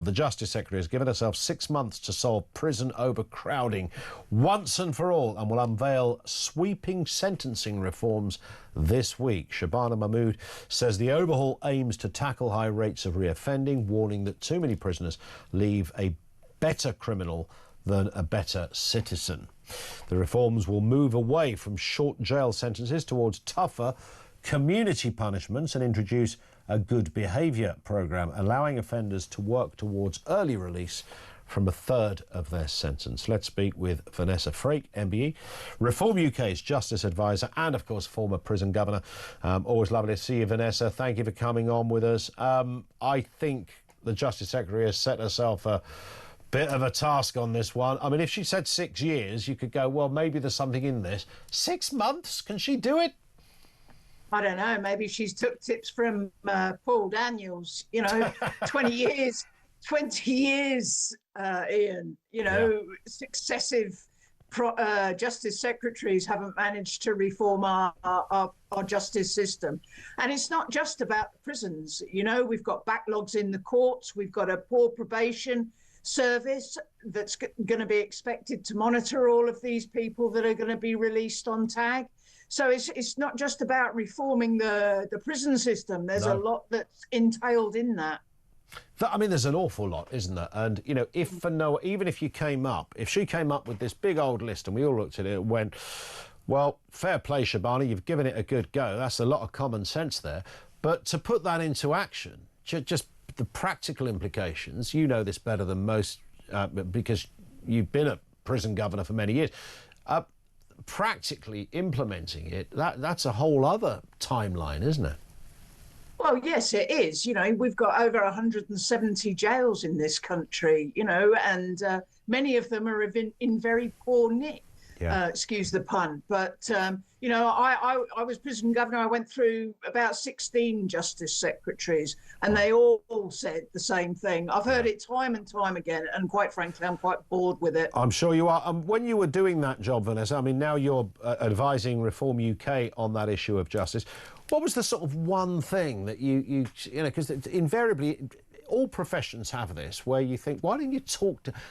The Justice Secretary has given herself 6 months to solve prison overcrowding once and for all and will unveil sweeping sentencing reforms this week. Shabana Mahmood says the overhaul aims to tackle high rates of reoffending, warning that too many prisoners leave a better criminal than a better citizen. The reforms will move away from short jail sentences towards tougher community punishments and introduce a good behaviour programme, allowing offenders to work towards early release from a third of their sentence. Let's speak with Vanessa Frake MBE, Reform UK's Justice Advisor and, of course, former prison governor. Always lovely to see you, Vanessa. Thank you for coming on with us. I think the Justice Secretary has set herself a bit of a task on this one. I mean, if she said 6 years, you could go, well, maybe there's something in this. 6 months? Can she do it? I don't know, maybe she's took tips from Paul Daniels, 20 years, Ian, successive justice secretaries haven't managed to reform our justice system. And it's not just about the prisons. We've got backlogs in the courts. We've got a poor probation service that's going to be expected to monitor all of these people that are going to be released on tag. So it's not just about reforming the prison system. There's a lot that's entailed in that. I mean, there's an awful lot, isn't there? And, even if she came up with this big old list and we all looked at it and went, well, fair play, Shabana, you've given it a good go. That's a lot of common sense there. But to put that into action, just the practical implications, you know this better than most because you've been a prison governor for many years. Practically implementing it, that's a whole other timeline, isn't it? Well, yes, it is. We've got over 170 jails in this country, and many of them are in very poor nick. Yeah. Excuse the pun. But, I was prison governor. I went through about 16 justice secretaries and they all said the same thing. I've heard it time and time again. And quite frankly, I'm quite bored with it. I'm sure you are. When you were doing that job, Vanessa, I mean, now you're advising Reform UK on that issue of justice. What was the sort of one thing that because invariably all professions have this, where you think, why don't you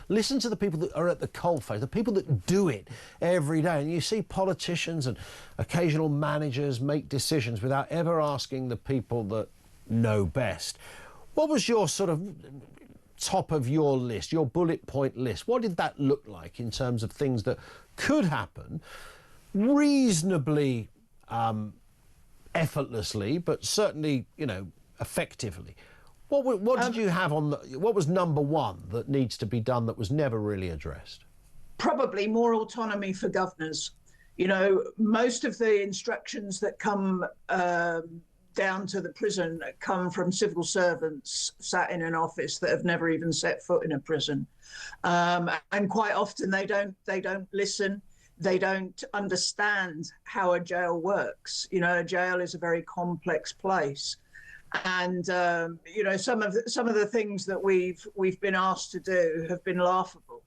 listen to the people that are at the coalface, the people that do it every day, and you see politicians and occasional managers make decisions without ever asking the people that know best. What was your sort of top of your list, your bullet point list? What did that look like in terms of things that could happen reasonably effortlessly, but certainly, effectively? What did you have on what was number one that needs to be done that was never really addressed? Probably more autonomy for governors. Most of the instructions that come down to the prison come from civil servants sat in an office that have never even set foot in a prison. And quite often they don't listen. They don't understand how a jail works. A jail is a very complex place. And some of the things that we've been asked to do have been laughable.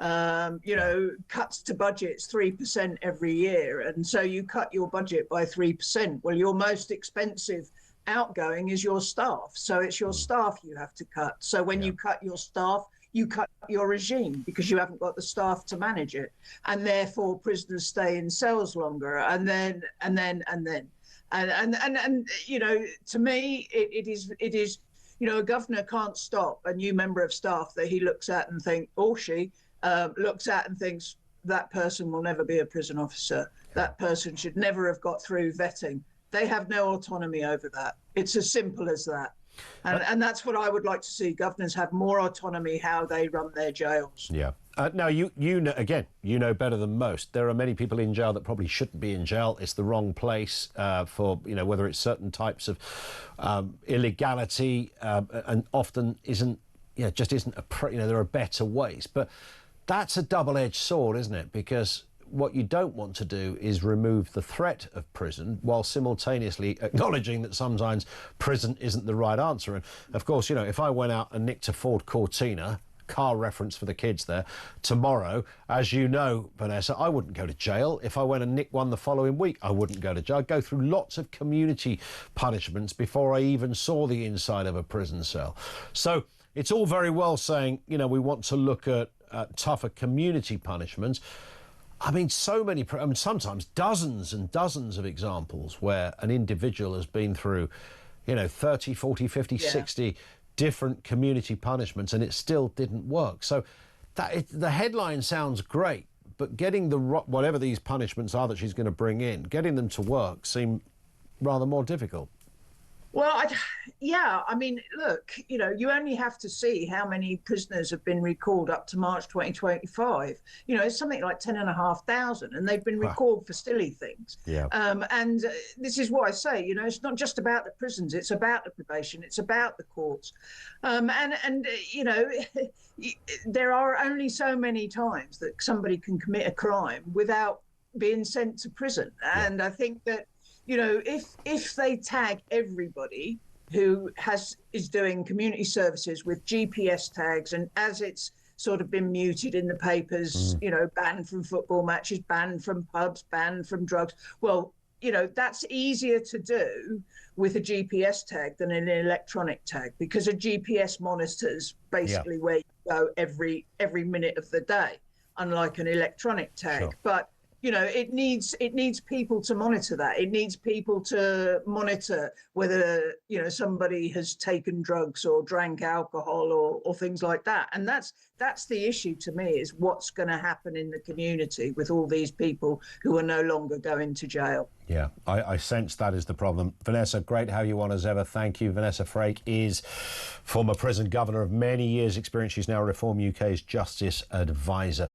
Cuts to budgets 3% every year, and so you cut your budget by 3%. Well, your most expensive outgoing is your staff, so it's your staff you have to cut. So when you cut your staff, you cut your regime because you haven't got the staff to manage it, and therefore prisoners stay in cells longer, and then. And to me, it is, a governor can't stop a new member of staff that he looks at and looks at and thinks that person will never be a prison officer. That person should never have got through vetting. They have no autonomy over that. It's as simple as that. And that's what I would like to see. Governors have more autonomy how they run their jails. Yeah. Now, you know better than most. There are many people in jail that probably shouldn't be in jail. It's the wrong place for, whether it's certain types of illegality and often isn't, just isn't, there are better ways. But that's a double-edged sword, isn't it? Because what you don't want to do is remove the threat of prison while simultaneously acknowledging that sometimes prison isn't the right answer. And, of course, if I went out and nicked a Ford Cortina, car reference for the kids there, tomorrow, as you know, Vanessa, I wouldn't go to jail. If I went and nicked one the following week, I wouldn't go to jail. I'd go through lots of community punishments before I even saw the inside of a prison cell. So it's all very well saying, you know, we want to look at tougher community punishments. I mean, sometimes dozens and dozens of examples where an individual has been through, you know, 30, 40, 50, 60 different community punishments and it still didn't work. So the headline sounds great, but getting whatever these punishments are that she's going to bring in, getting them to work seem rather more difficult. Well, I mean, look, you know, you only have to see how many prisoners have been recalled up to March 2025. You know, it's something like 10,500, and they've been recalled for silly things. Yeah. And this is what I say, you know, it's not just about the prisons, it's about the probation, it's about the courts. And you know, there are only so many times that somebody can commit a crime without being sent to prison. And I think that, you know, if they tag everybody who is doing community services with GPS tags, and as it's sort of been muted in the papers, you know, banned from football matches, banned from pubs, banned from drugs. Well, you know, that's easier to do with a GPS tag than an electronic tag, because a GPS monitors basically where you go every minute of the day, unlike an electronic tag. Sure. But you know, it needs people to monitor that. It needs people to monitor whether, you know, somebody has taken drugs or drank alcohol or things like that. And that's the issue to me, is what's going to happen in the community with all these people who are no longer going to jail. Yeah, I sense that is the problem. Vanessa, great to have you on as ever. Thank you. Vanessa Frake is former prison governor of many years' experience. She's now Reform UK's Justice Advisor.